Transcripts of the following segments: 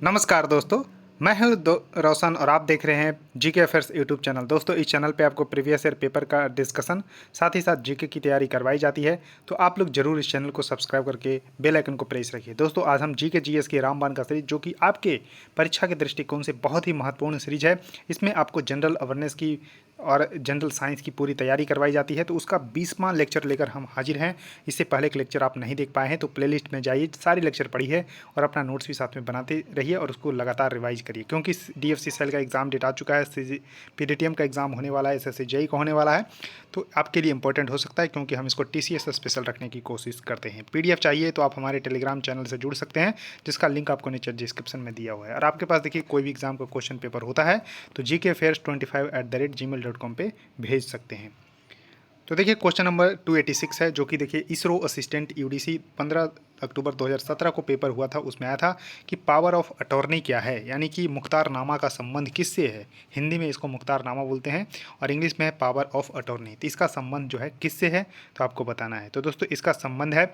नमस्कार दोस्तों, मैं हूं रोशन और आप देख रहे हैं जीके अफेयर्स यूट्यूब चैनल। दोस्तों, इस चैनल पे आपको प्रीवियस ईयर पेपर का डिस्कशन साथ ही साथ जीके की तैयारी करवाई जाती है। तो आप लोग जरूर इस चैनल को सब्सक्राइब करके बेल आइकन को प्रेस रखिए। दोस्तों, आज हम जीके जीएस की रामबाण का सीरीज, जो कि आपके परीक्षा के दृष्टिकोण से बहुत ही महत्वपूर्ण सीरीज है, इसमें आपको जनरल अवेयरनेस की और जनरल साइंस की पूरी तैयारी करवाई जाती है। तो उसका 20वां लेक्चर लेकर हम हाजिर हैं। इससे पहले के लेक्चर आप नहीं देख पाए हैं तो प्लेलिस्ट में जाइए, सारी लेक्चर पढ़िए और अपना नोट्स भी साथ में बनाते रहिए और उसको लगातार रिवाइज करिए, क्योंकि डीएफसी सेल का एग्जाम डेट आ चुका है, पीडीटीएम का एग्जाम होने वाला है, एसएससी जेईई का होने वाला है। तो आपके लिए इंपॉर्टेंट हो सकता है, क्योंकि हम इसको टीसीएस स्पेशल रखने की कोशिश करते हैं। पीडीएफ चाहिए तो आप हमारे टेलीग्राम चैनल से जुड़ सकते हैं, जिसका लिंक आपको नीचे डिस्क्रिप्शन में दिया हुआ है। और आपके पास देखिए कोई भी एग्जाम का क्वेश्चन पेपर होता है तो gkfairs25@gmail.com पे भेज सकते हैं। तो देखिए क्वेश्चन नंबर 286 है, जो कि देखिए इसरो असिस्टेंट यूडीसी 15 अक्टूबर 2017 को पेपर हुआ था। उसमें आया था कि पावर ऑफ अटॉर्नी क्या है, यानी कि मुख्तारनामा का संबंध किससे है। हिंदी में इसको मुख्तारनामा बोलते हैं और इंग्लिश में है पावर ऑफ अटॉर्नी। तो इसका संबंध जो है किससे है, तो आपको बताना है। तो दोस्तों, इसका संबंध है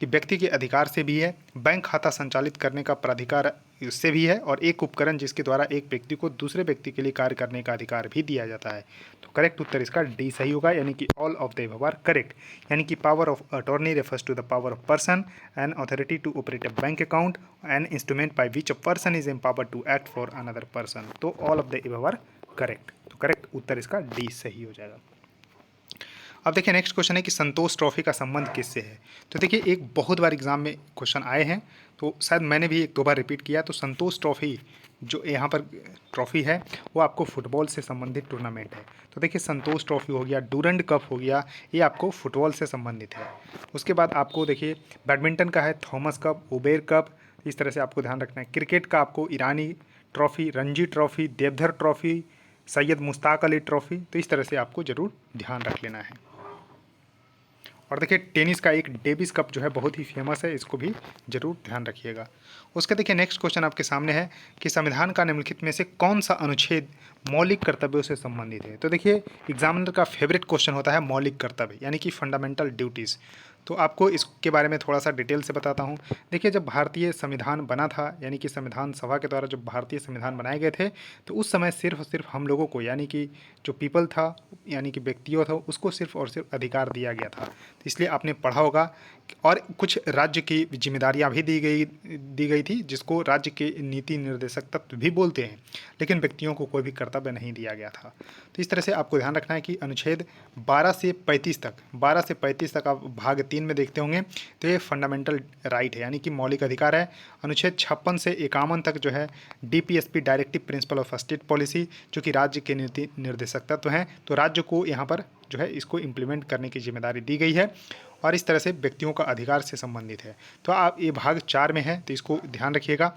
कि व्यक्ति के अधिकार से भी है, बैंक खाता संचालित करने का प्राधिकार उससे भी है, और एक उपकरण जिसके द्वारा एक व्यक्ति को दूसरे व्यक्ति के लिए कार्य करने का अधिकार भी दिया जाता है। तो करेक्ट उत्तर इसका डी सही होगा, यानी कि all of the above are correct. यानी कि power of attorney refers to the power of person and authority to operate a bank account and instrument by which a person is empowered to act for another person. तो all of the above are correct. तो correct उत्तर इसका D सही हो जाएगा। अब देखिए next question है कि संतोष ट्रॉफी का संबंध किससे है। तो देखिए एक बहुत बार एग्जाम में क्वेश्चन आए हैं, तो शायद मैंने भी एक दो बार रिपीट किया। तो संतोष ट्रॉफी जो यहाँ पर ट्रॉफी है वो आपको फुटबॉल से संबंधित टूर्नामेंट है। तो देखिए संतोष ट्रॉफी हो गया, डूरंड कप हो गया, ये आपको फुटबॉल से संबंधित है। उसके बाद आपको देखिए बैडमिंटन का है थॉमस कप, उबेर कप, इस तरह से आपको ध्यान रखना है। क्रिकेट का आपको Irani trophy, Ranji trophy, Deodhar trophy, Syed Mushtaq Ali trophy, तो इस तरह से आपको जरूर ध्यान रख लेना है। और देखिए टेनिस का एक डेविस कप जो है बहुत ही फेमस है, इसको भी जरूर ध्यान रखिएगा। उसके देखिए नेक्स्ट क्वेश्चन आपके सामने है कि संविधान का निम्नलिखित में से कौन सा अनुच्छेद मौलिक कर्तव्यों से संबंधित है। तो देखिए एग्जामिनर का फेवरेट क्वेश्चन होता है मौलिक कर्तव्य, यानी कि फंडामेंटल ड्यूटीज़। तो आपको इसके बारे में थोड़ा सा डिटेल से बताता हूँ। देखिए जब भारतीय संविधान बना था, यानी कि संविधान सभा के द्वारा जब भारतीय संविधान बनाए गए थे, तो उस समय सिर्फ और सिर्फ हम लोगों को, यानी कि जो पीपल था, यानी कि व्यक्तियों था, उसको सिर्फ और सिर्फ अधिकार दिया गया था। तो इसलिए आपने पढ़ा होगा। और कुछ राज्य की जिम्मेदारियां भी दी गई थी, जिसको राज्य के नीति निर्देशक तत्व भी बोलते हैं, लेकिन व्यक्तियों को कोई भी कर्तव्य नहीं दिया गया था। तो इस तरह से आपको ध्यान रखना है कि अनुच्छेद 12 से 35 तक आप भाग 3 में देखते होंगे, तो ये फंडामेंटल राइट है, यानी कि मौलिक अधिकार है। अनुच्छेद 56 से 51 तक जो है DPSP, directive principle of state policy, जो कि राज्य के नीति निर्देशक तत्व हैं। तो राज्य को यहाँ पर जो है इसको इम्प्लीमेंट करने की जिम्मेदारी दी गई है, और इस तरह से व्यक्तियों का अधिकार से संबंधित है। तो आप ये भाग 4 में है, तो इसको ध्यान रखिएगा।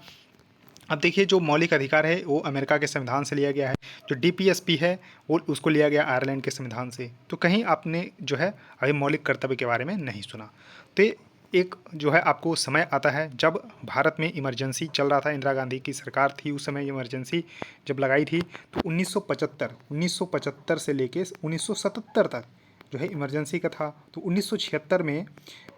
अब देखिए जो मौलिक अधिकार है वो अमेरिका के संविधान से लिया गया है, जो डीपीएसपी है वो उसको लिया गया आयरलैंड के संविधान से। तो कहीं आपने जो है अभी मौलिक कर्तव्य के बारे में नहीं सुना। तो एक जो है आपको समय आता है जब भारत में इमरजेंसी चल रहा था, इंदिरा गांधी की सरकार थी उस समय, इमरजेंसी जब लगाई थी, तो 1975 से लेके 1977 तक जो है इमरजेंसी का था। तो 1976 में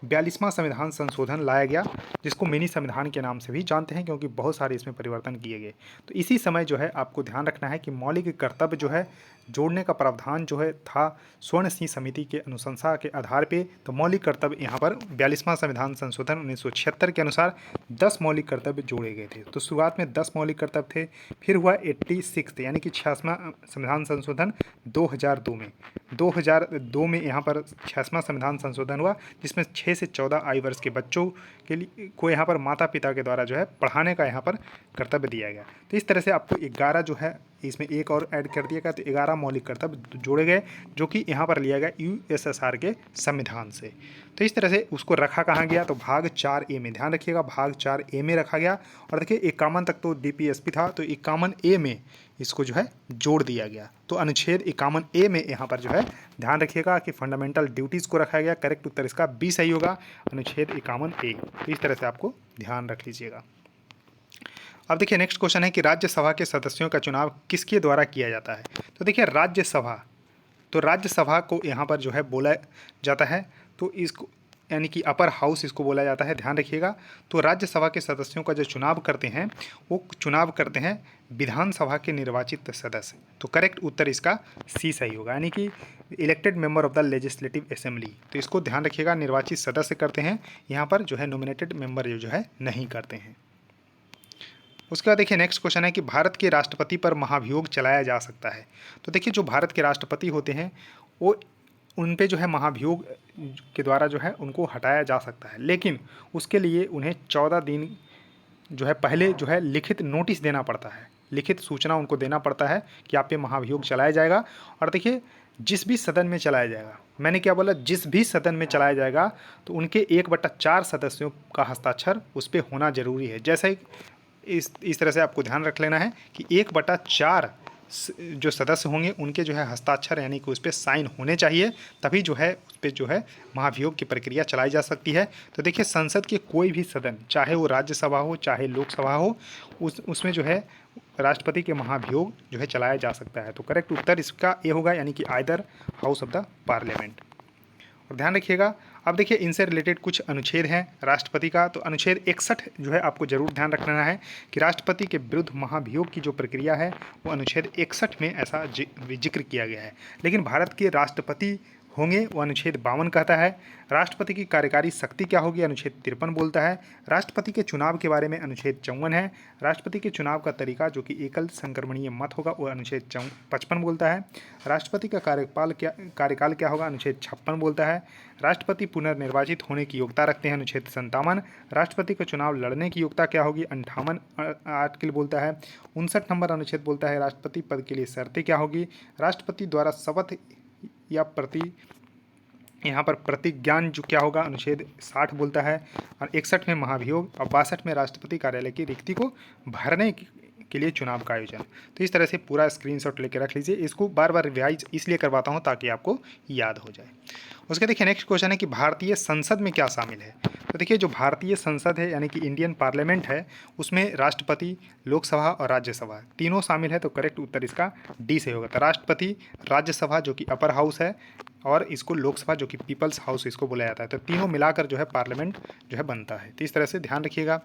42वां संविधान संशोधन लाया गया, जिसको मिनी संविधान के नाम से भी जानते हैं, क्योंकि बहुत सारे इसमें परिवर्तन किए गए। तो इसी समय जो है आपको ध्यान रखना है कि मौलिक कर्तव्य जो है जोड़ने का प्रावधान जो है था स्वर्ण सिंह समिति के अनुशंसा के आधार पे। तो मौलिक कर्तव्य यहाँ पर 42वां संविधान संशोधन 1976 के अनुसार 10 मौलिक कर्तव्य जोड़े गए थे। तो शुरुआत में 10 मौलिक कर्तव्य थे, फिर हुआ 86 यानी कि 86वां संविधान संशोधन 2002 में। 2002 में यहाँ पर 86वां संविधान संशोधन हुआ, जिसमें 6 से 14 आयु वर्ष के बच्चों के लिए को यहाँ पर माता पिता के द्वारा जो है पढ़ाने का यहाँ पर कर्तव्य दिया गया। तो इस तरह से आपको 11 जो है इसमें एक और ऐड कर दिया गया, तो 11 मौलिक कर्तव्य जोड़े गए, जो कि यहाँ पर लिया गया यूएसएसआर के संविधान से। तो इस तरह से उसको रखा कहाँ गया, तो भाग 4A में, ध्यान रखिएगा भाग 4A में रखा गया। और देखिए 51 तक तो डीपीएसपी था, तो 51A में इसको जो है जोड़ दिया गया। तो अनुच्छेद 51A में यहाँ पर जो है ध्यान रखिएगा कि फंडामेंटल ड्यूटीज़ को रखा गया। करेक्ट उत्तर इसका बी सही होगा, अनुच्छेद 51A। तो इस तरह से आपको ध्यान रख लीजिएगा। अब देखिए नेक्स्ट क्वेश्चन है कि राज्यसभा के सदस्यों का चुनाव किसके द्वारा किया जाता है। तो देखिए राज्यसभा, तो राज्यसभा को यहाँ पर जो है बोला जाता है, तो इसको यानी कि अपर हाउस इसको बोला जाता है, ध्यान रखिएगा। तो राज्यसभा के सदस्यों का जो चुनाव करते हैं वो चुनाव करते हैं विधानसभा के निर्वाचित सदस्य। तो करेक्ट उत्तर इसका सी सही होगा, यानी कि elected member of the legislative assembly. तो इसको ध्यान रखिएगा, निर्वाचित सदस्य करते हैं, यहाँ पर जो है नॉमिनेटेड मेंबर जो है नहीं करते हैं। उसके बाद देखिए नेक्स्ट क्वेश्चन है कि भारत के राष्ट्रपति पर महाभियोग चलाया जा सकता है। तो देखिए जो भारत के राष्ट्रपति होते हैं वो उन पे जो है महाभियोग के द्वारा जो है उनको हटाया जा सकता है, लेकिन उसके लिए उन्हें 14 दिन जो है पहले जो है लिखित नोटिस देना पड़ता है, लिखित सूचना उनको देना पड़ता है कि आप पे महाभियोग चलाया जाएगा। और देखिए जिस भी सदन में चलाया जाएगा, मैंने क्या बोला, जिस भी सदन में चलाया जाएगा तो उनके 1/4 सदस्यों का हस्ताक्षर उस पर होना जरूरी है। जैसे ही इस तरह से आपको ध्यान रख लेना है कि 1/4 जो सदस्य होंगे उनके जो है हस्ताक्षर यानी कि उस पर साइन होने चाहिए, तभी जो है उस पर जो है महाभियोग की प्रक्रिया चलाई जा सकती है। तो देखिए संसद के कोई भी सदन, चाहे वो राज्यसभा हो चाहे लोकसभा हो, उसमें जो है राष्ट्रपति के महाभियोग जो है चलाया जा सकता है। तो करेक्ट उत्तर इसका ए होगा, यानी कि either house of the parliament. और ध्यान रखिएगा, अब देखिए इनसे रिलेटेड कुछ अनुच्छेद हैं राष्ट्रपति का। तो अनुच्छेद 61 जो है आपको जरूर ध्यान रखना है कि राष्ट्रपति के विरुद्ध महाभियोग की जो प्रक्रिया है वो अनुच्छेद 61 में ऐसा जिक्र किया गया है। लेकिन भारत के राष्ट्रपति होंगे वो अनुच्छेद 52 कहता है। राष्ट्रपति की कार्यकारी शक्ति क्या होगी, अनुच्छेद 53 बोलता है। राष्ट्रपति के चुनाव के बारे में अनुच्छेद 54 है। राष्ट्रपति के चुनाव का तरीका जो कि एकल संक्रमणीय मत होगा वो अनुच्छेद 55 बोलता है। राष्ट्रपति का कार्यकाल क्या होगा, अनुच्छेद 56 बोलता है। राष्ट्रपति पुनर्निर्वाचित होने की योग्यता रखते हैं, अनुच्छेद 57। राष्ट्रपति का चुनाव लड़ने की योग्यता क्या होगी, 58 आर्टिकल बोलता है। 59 नंबर अनुच्छेद बोलता है राष्ट्रपति पद के लिए शर्तें क्या होगी। राष्ट्रपति द्वारा शपथ या यहाँ पर प्रतिज्ञान जो क्या होगा, अनुच्छेद 60 बोलता है। और 61 में महाभियोग और 62 में राष्ट्रपति कार्यालय की रिक्ति को भरने के लिए चुनाव का आयोजन। तो इस तरह से पूरा स्क्रीनशॉट लेकर रख लीजिए। इसको बार बार रिवाइज इसलिए करवाता हूँ ताकि आपको याद हो जाए। उसके देखिए नेक्स्ट क्वेश्चन है कि भारतीय संसद में क्या शामिल है। तो देखिए जो भारतीय संसद है यानी कि इंडियन पार्लियामेंट है, उसमें राष्ट्रपति, लोकसभा और राज्यसभा तीनों शामिल है। तो करेक्ट उत्तर इसका डी से होगा। तो राष्ट्रपति, राज्यसभा जो कि अपर हाउस है और इसको लोकसभा जो कि पीपल्स हाउस इसको बोला जाता है, तो तीनों मिलाकर जो है पार्लियामेंट जो है बनता है। तो इस तरह से ध्यान रखिएगा।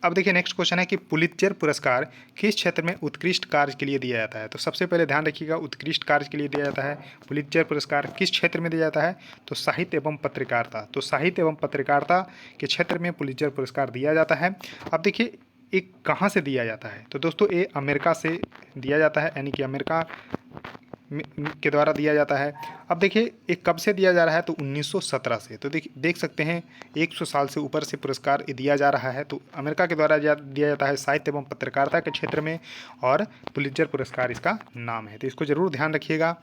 अब देखिए नेक्स्ट क्वेश्चन है कि पुलित्जर पुरस्कार किस क्षेत्र में उत्कृष्ट कार्य के लिए दिया जाता है। तो सबसे पहले ध्यान रखिएगा, उत्कृष्ट कार्य के लिए दिया जाता है। पुलित्जर पुरस्कार किस क्षेत्र में दिया जाता है, तो साहित्य एवं पत्रकारिता। तो साहित्य एवं पत्रकारिता के क्षेत्र में पुलित्जर पुरस्कार दिया जाता है। अब देखिए एक कहाँ से दिया जाता है, तो दोस्तों ये अमेरिका से दिया जाता है, यानी कि अमेरिका के द्वारा दिया जाता है। अब देखिए एक कब से दिया जा रहा है, तो 1917 से। तो देख सकते हैं 100 साल से ऊपर से पुरस्कार दिया जा रहा है। तो अमेरिका के द्वारा दिया जाता है साहित्य एवं पत्रकारिता के क्षेत्र में, और पुलित्जर पुरस्कार इसका नाम है। तो इसको जरूर ध्यान रखिएगा।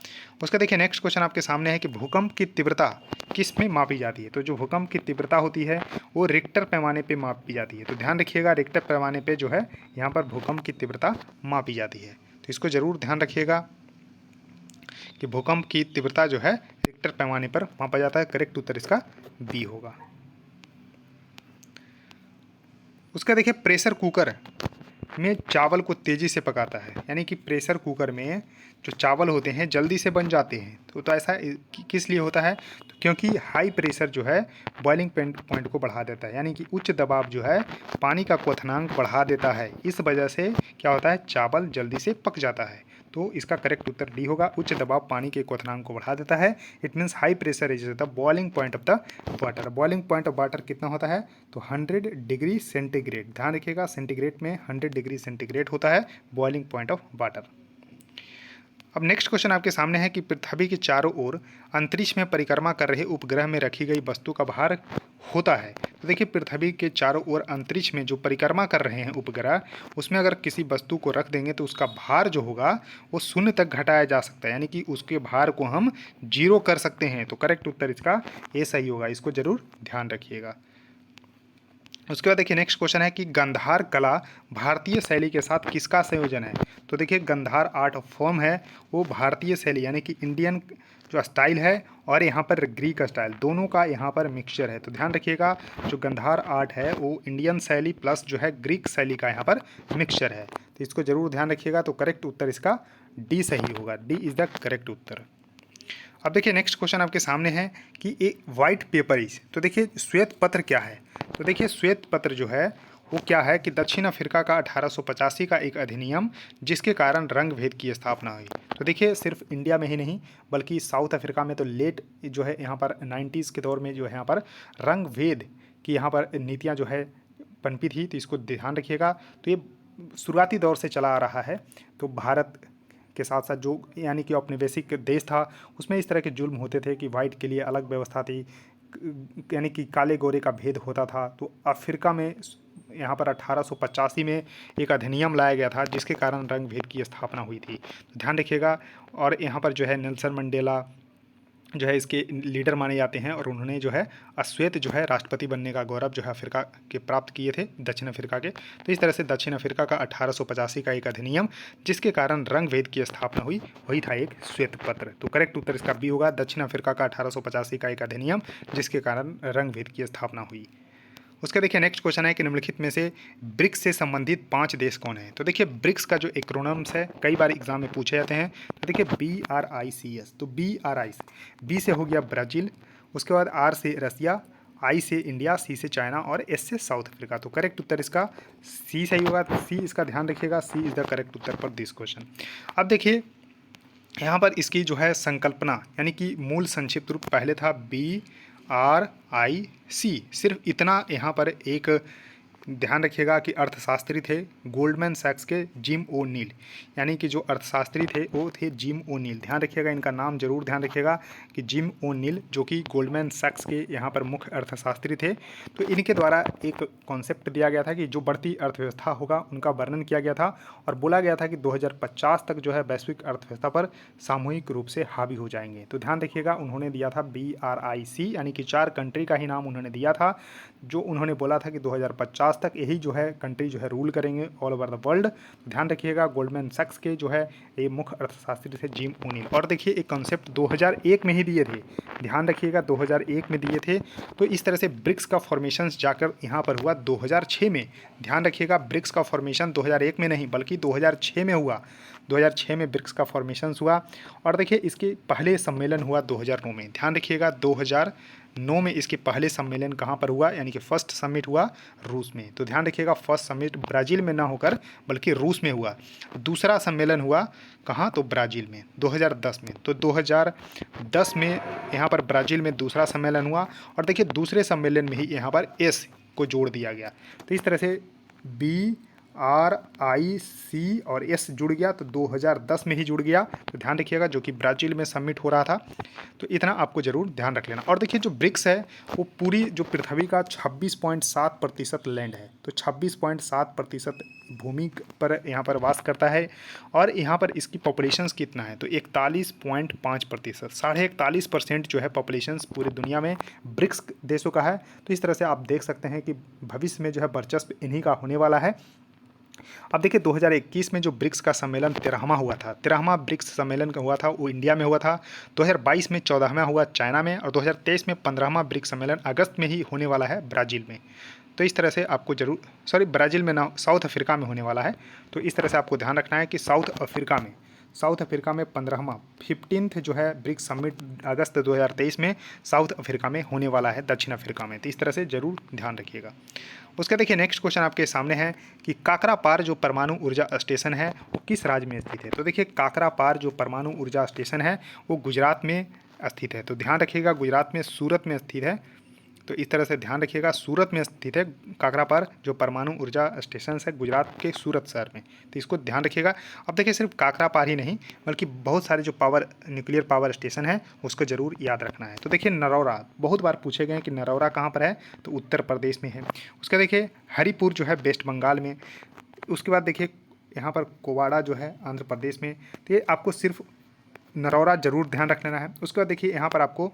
उसका देखिए नेक्स्ट क्वेश्चन आपके सामने है कि भूकंप की तीव्रता किस में मापी जाती है। तो जो भूकंप की तीव्रता होती है वो रिक्टर पैमाने पर मापी जाती है। तो ध्यान रखिएगा, रिक्टर पैमाने पर जो है यहाँ पर भूकंप की तीव्रता मापी जाती है। तो इसको जरूर ध्यान रखिएगा कि भूकंप की तीव्रता जो है रिक्टर पैमाने पर मापा जाता है। करेक्ट उत्तर इसका बी होगा। उसका देखिए प्रेशर कुकर में चावल को तेज़ी से पकाता है, यानी कि प्रेशर कुकर में जो चावल होते हैं जल्दी से बन जाते हैं। तो ऐसा किस लिए होता है, तो क्योंकि हाई प्रेशर जो है बॉइलिंग पॉइंट को बढ़ा देता है, यानी कि उच्च दबाव जो है पानी का क्वथनांक बढ़ा देता है। इस वजह से क्या होता है, चावल जल्दी से पक जाता है। तो इसका करेक्ट उत्तर डी होगा। उच्च दबाव पानी के क्वथनांक को बढ़ा देता है। It means high pressure is the boiling point of the water. Boiling point of water कितना होता है, तो 100 डिग्री सेंटीग्रेड। ध्यान रखिएगा, सेंटीग्रेड में 100 डिग्री सेंटीग्रेड होता है बॉइलिंग पॉइंट ऑफ वाटर। अब नेक्स्ट क्वेश्चन आपके सामने है कि पृथ्वी के चारों ओर अंतरिक्ष में परिक्रमा कर रहे उपग्रह में रखी गई वस्तु का भार होता है। तो देखिए पृथ्वी के चारों ओर अंतरिक्ष में जो परिक्रमा कर रहे हैं उपग्रह, उसमें अगर किसी वस्तु को रख देंगे तो उसका भार जो होगा वो 0 तक घटाया जा सकता है, यानी कि उसके भार को हम 0 कर सकते हैं। तो करेक्ट उत्तर इसका ए सही होगा। इसको जरूर ध्यान रखिएगा। उसके बाद देखिए नेक्स्ट क्वेश्चन है कि गंधार कला भारतीय शैली के साथ किसका संयोजन है। तो देखिए गंधार आर्ट फॉर्म है वो भारतीय शैली यानी कि इंडियन जो स्टाइल है और यहाँ पर ग्रीक स्टाइल, दोनों का यहाँ पर मिक्सचर है। तो ध्यान रखिएगा, जो गंधार आर्ट है वो इंडियन शैली प्लस जो है ग्रीक शैली का यहाँ पर मिक्सचर है। तो इसको जरूर ध्यान रखिएगा। तो करेक्ट उत्तर इसका डी सही होगा। डी इज़ द करेक्ट उत्तर। अब देखिए नेक्स्ट क्वेश्चन आपके सामने है कि ए वाइट पेपर इज, तो देखिए श्वेत पत्र क्या है। तो देखिए श्वेत पत्र जो है वो क्या है कि दक्षिण अफ्रीका का 1885 का एक अधिनियम जिसके कारण रंग भेद की स्थापना हुई। तो देखिए सिर्फ इंडिया में ही नहीं बल्कि साउथ अफ्रीका में तो लेट जो है यहाँ पर 90s के दौर में जो है यहाँ पर रंग भेद की यहाँ पर नीतियाँ जो है पनपी थी, तो इसको ध्यान रखिएगा। तो ये शुरुआती दौर से चला आ रहा है। तो भारत के साथ साथ जो यानी कि औपनिवेशिक देश था उसमें इस तरह के जुल्म होते थे कि वाइट के लिए अलग व्यवस्था थी, यानी कि काले गोरे का भेद होता था। तो अफ्रीका में यहाँ पर 1885 में एक अधिनियम लाया गया था जिसके कारण रंग भेद की स्थापना हुई थी। तो ध्यान रखिएगा। और यहाँ पर जो है नेल्सन मंडेला जो है इसके लीडर माने जाते हैं और उन्होंने जो है अश्वेत जो है राष्ट्रपति बनने का गौरव जो है अफ्रीका के प्राप्त किए थे, दक्षिण अफ्रीका के। तो इस तरह से दक्षिण अफ्रीका का 1885 का एक अधिनियम जिसके कारण रंग भेद की स्थापना हुई वही था एक श्वेत पत्र। तो करेक्ट उत्तर इसका बी होगा, दक्षिण अफ्रीका का 1885 का एक अधिनियम जिसके कारण रंग भेद की स्थापना हुई। उसका देखिए नेक्स्ट क्वेश्चन है कि निम्नलिखित में से ब्रिक्स से संबंधित 5 देश कौन हैं। तो देखिए ब्रिक्स का जो एक्रोनम्स है कई बार एग्जाम में पूछे जाते हैं। तो देखिए BRICS, तो बी से हो गया ब्राज़ील, उसके बाद R से रसिया, I से इंडिया, C से चाइना और S से साउथ अफ्रीका। तो करेक्ट उत्तर इसका C सही होगा। तो C इसका ध्यान रखिएगा, C is the correct Uttar for this question. अब देखिए यहाँ पर इसकी जो है संकल्पना यानी कि मूल संक्षिप्त रूप पहले था BRIC, सिर्फ इतना यहाँ पर एक ध्यान रखिएगा कि अर्थशास्त्री थे गोल्डमैन सैक्स के जिम ओ नील, यानी कि जो अर्थशास्त्री थे वो थे जिम ओ नील। ध्यान रखिएगा, इनका नाम जरूर ध्यान रखिएगा कि जिम ओ नील जो कि गोल्डमैन सैक्स के यहाँ पर मुख्य अर्थशास्त्री थे। तो इनके द्वारा एक कॉन्सेप्ट दिया गया था कि जो बढ़ती अर्थव्यवस्था होगा उनका वर्णन किया गया था और बोला गया था कि 2050 तक जो है वैश्विक अर्थव्यवस्था पर सामूहिक रूप से हावी हो जाएंगे। तो ध्यान रखिएगा उन्होंने दिया था BRIC, यानी कि 4 कंट्री का ही नाम उन्होंने दिया था जो उन्होंने बोला था कि 2050 तक यही जो है कंट्री जो है रूल करेंगे ऑल ओवर द वर्ल्ड। ध्यान रखिएगा गोल्डमैन सैक्स के जो है ये मुख्य अर्थशास्त्री थे जिम ओनील। और देखिए एक कॉन्सेप्ट 2001 में ही दिए थे, ध्यान रखिएगा 2001 में दिए थे। तो इस तरह से ब्रिक्स का फॉर्मेशन जाकर यहाँ पर हुआ 2006 में। ध्यान रखिएगा ब्रिक्स का फॉर्मेशन 2001 में नहीं बल्कि 2006 में हुआ। 2006 में ब्रिक्स का फॉर्मेशन हुआ। और देखिए इसके पहले सम्मेलन हुआ 2009 में। ध्यान रखिएगा 2009 में इसके पहले सम्मेलन कहाँ पर हुआ, यानी कि फर्स्ट समिट हुआ रूस में। तो ध्यान रखिएगा फर्स्ट समिट ब्राज़ील में ना होकर बल्कि रूस में हुआ। दूसरा सम्मेलन हुआ कहाँ, तो ब्राज़ील में 2010 में। तो 2010 में यहाँ पर ब्राज़ील में दूसरा सम्मेलन हुआ और देखिए दूसरे सम्मेलन में ही यहाँ पर एस को जोड़ दिया गया। तो इस तरह से BRIC और S जुड़ गया तो 2010 में ही जुड़ गया। तो ध्यान रखिएगा जो कि ब्राज़ील में सबमिट हो रहा था। तो इतना आपको जरूर ध्यान रख लेना। और देखिए जो ब्रिक्स है वो पूरी जो पृथ्वी का 26.7% लैंड है, तो 26.7% भूमि पर यहाँ पर वास करता है। और यहाँ पर इसकी पॉपुलेशंस कितना है, तो 41.5%, 41.5% जो है पॉपुलेशंस पूरी दुनिया में ब्रिक्स देशों का है। तो इस तरह से आप देख सकते हैं कि भविष्य में जो है वर्चस्व इन्हीं का होने वाला है। अब देखिए 2021 में जो ब्रिक्स का सम्मेलन 13वां हुआ था, 13वां ब्रिक्स सम्मेलन का हुआ था वो इंडिया में हुआ था। 2022 में 14वां हुआ चाइना में और 2023 में 15वां ब्रिक्स सम्मेलन अगस्त में ही होने वाला है ब्राज़ील में। तो इस तरह से आपको जरूर ब्राज़ील में ना, साउथ अफ्रीका में होने वाला है। तो इस तरह से आपको ध्यान रखना है कि साउथ अफ्रीका में 15वां जो है ब्रिक्स समिट अगस्त 2023 में साउथ अफ्रीका में होने वाला है, दक्षिण अफ्रीका में। तो इस तरह से जरूर ध्यान रखिएगा। उसका देखिए नेक्स्ट क्वेश्चन आपके सामने है कि काकरापार जो परमाणु ऊर्जा स्टेशन है वो किस राज्य में स्थित है। तो देखिए काकरापार जो परमाणु ऊर्जा स्टेशन है वो गुजरात में स्थित है। तो ध्यान रखिएगा गुजरात में सूरत में स्थित है। तो इस तरह से ध्यान रखिएगा सूरत में स्थित है काकरापार जो परमाणु ऊर्जा स्टेशन है गुजरात के सूरत शहर में। तो इसको ध्यान रखिएगा। अब देखिए सिर्फ काकरापार ही नहीं बल्कि बहुत सारे जो न्यूक्लियर पावर स्टेशन है उसको जरूर याद रखना है। तो देखिए नरौरा बहुत बार पूछे गए कि नरौरा कहाँ पर है, तो उत्तर प्रदेश में है। उसका देखिए हरिपुर जो है वेस्ट बंगाल में। उसके बाद देखिए यहाँ पर कोवाड़ा जो है आंध्र प्रदेश में। तो ये आपको सिर्फ नरौरा जरूर ध्यान रख लेना है। उसके बाद देखिए यहाँ पर आपको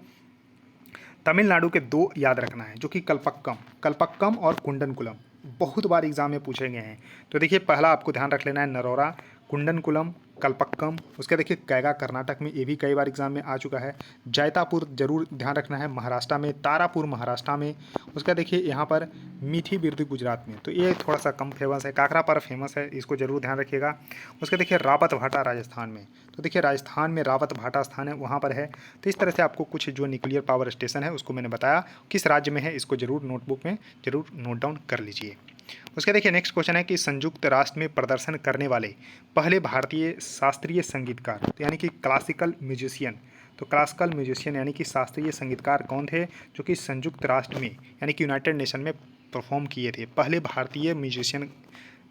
तमिलनाडु के 2 याद रखना है जो कि कल्पक्कम और कुंडनकुलम बहुत बार एग्जाम में पूछे गए हैं। तो देखिए पहला आपको ध्यान रख लेना है नरौरा, कुंडनकुलम कल्पक्कम, उसके देखिए कैगा कर्नाटक में, ये भी कई बार एग्जाम में आ चुका है। जैतापुर जरूर ध्यान रखना है महाराष्ट्र में, तारापुर महाराष्ट्र में, उसका देखिए यहाँ पर मीठी बिरदी गुजरात में, तो ये थोड़ा सा कम फेमस है। काकरापारा फेमस है, इसको जरूर ध्यान रखिएगा। उसके देखिए रावत भाटा राजस्थान में, तो देखिए राजस्थान में रावत भाटा स्थान है, वहाँ पर है। तो इस तरह से आपको कुछ जो न्यूक्लियर पावर स्टेशन है उसको मैंने बताया किस राज्य में है, इसको जरूर नोटबुक में जरूर नोट डाउन कर लीजिए। उसके देखिए नेक्स्ट क्वेश्चन है कि संयुक्त राष्ट्र में प्रदर्शन करने वाले पहले भारतीय शास्त्रीय संगीतकार, तो यानी कि क्लासिकल म्यूजिशियन, तो क्लासिकल म्यूजिशियन यानी कि शास्त्रीय संगीतकार कौन थे जो कि संयुक्त राष्ट्र में यानी कि यूनाइटेड नेशन में परफॉर्म किए थे। पहले भारतीय म्यूजिशियन,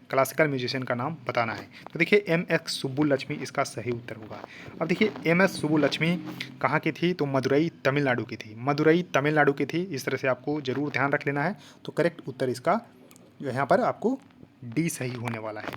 क्लासिकल म्यूजिशियन का नाम बताना है। तो देखिए एम.एस. सुब्बुलक्ष्मी इसका सही उत्तर होगा। अब देखिए एम.एस. सुब्बुलक्ष्मी कहाँ की थी, तो मदुरई तमिलनाडु की थी, मदुरई तमिलनाडु की थी। इस तरह से आपको जरूर ध्यान रख लेना है। तो करेक्ट उत्तर इसका जो यहाँ पर आपको डी सही होने वाला है।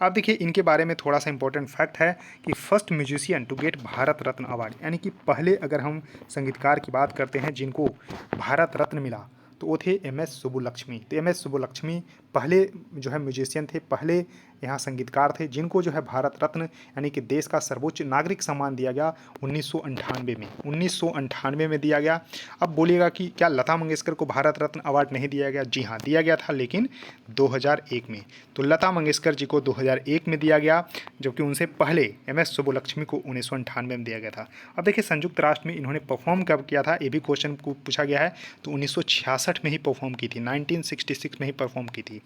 अब देखिए इनके बारे में थोड़ा सा इंपॉर्टेंट फैक्ट है कि first musician to get Bharat Ratna award, यानी कि पहले अगर हम संगीतकार की बात करते हैं जिनको भारत रत्न मिला तो वो थे एम.एस. सुब्बुलक्ष्मी। तो एम.एस. सुब्बुलक्ष्मी पहले जो है म्यूजिशियन थे, पहले यहाँ संगीतकार थे जिनको जो है भारत रत्न यानी कि देश का सर्वोच्च नागरिक सम्मान दिया गया 1998 में दिया गया। अब बोलिएगा कि क्या लता मंगेशकर को भारत रत्न अवार्ड नहीं दिया गया? जी हाँ, दिया गया था, लेकिन 2001 में। तो लता मंगेशकर जी को 2001 में दिया गया, जबकि उनसे पहले एम.एस. सुब्बुलक्ष्मी को 1998 में दिया गया था। अब देखिए संयुक्त राष्ट्र में इन्होंने परफॉर्म कब किया था, ये भी क्वेश्चन को पूछा गया है। तो 1966 में ही परफॉर्म की थी, 1966 में ही परफॉर्म की थी।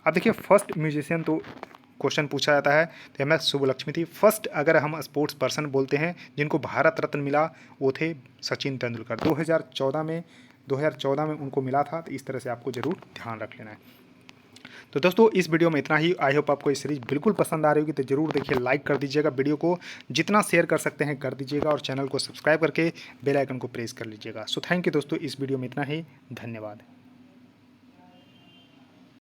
अब देखिए फर्स्ट म्यूजिशियन तो क्वेश्चन पूछा जाता है तो एम.एस. सुब्बुलक्ष्मी थी। फर्स्ट अगर हम स्पोर्ट्स पर्सन बोलते हैं जिनको भारत रत्न मिला वो थे सचिन तेंदुलकर, 2014 में उनको मिला था। तो इस तरह से आपको जरूर ध्यान रख लेना है। तो दोस्तों इस वीडियो में इतना ही। आई होप आपको ये सीरीज बिल्कुल पसंद आ रही होगी, तो जरूर देखिए, लाइक कर दीजिएगा, वीडियो को जितना शेयर कर सकते हैं कर दीजिएगा, और चैनल को सब्सक्राइब करके बेल आइकन को प्रेस कर लीजिएगा। सो थैंक यू दोस्तों, इस वीडियो में इतना ही। धन्यवाद।